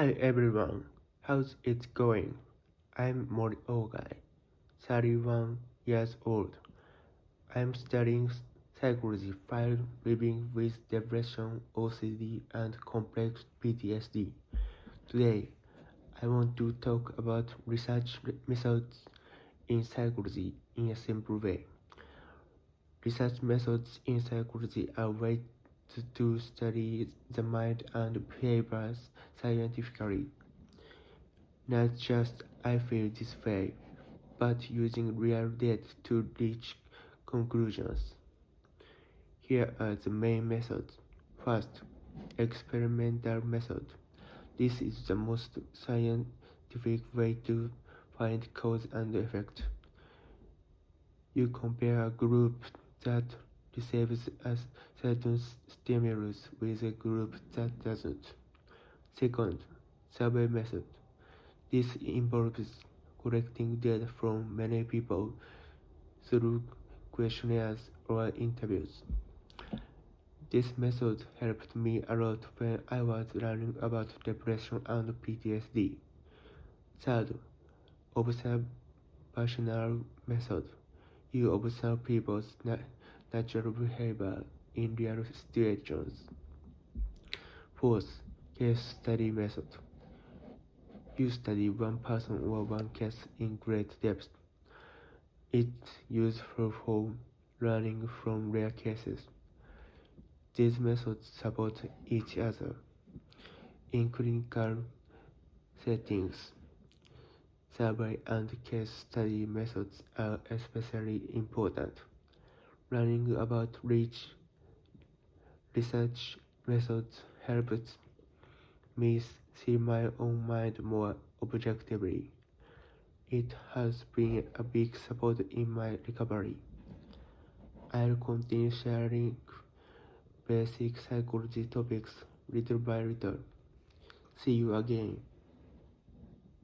Hi everyone, how's it going? I'm Mori Ogai, 31 years old. I'm studying psychology while living with depression, OCD, and complex PTSD. Today, I want to talk about research methods in psychology in a simple way. Research methods in psychology are ways to study the mind and behavior scientifically. Not just I feel this way, but using real data to reach conclusions. Here are the main methods. First, experimental method. This is the most scientific way to find cause and effect. You compare a group that receives a certain stimulus with a group that doesn't. Second, survey method. This involves collecting data from many people through questionnaires or interviews. This method helped me a lot when I was learning about depression and PTSD. Third, observational method. You observe people's natural behavior in real situations. Fourth, case study method. You study one person or one case in great depth. It's useful for learning from rare cases. These methods support each other. In clinical settings, survey and case study methods are especially important. Learning about research methods helps me see my own mind more objectively. It has been a big support in my recovery. I'll continue sharing basic psychology topics little by little. See you again.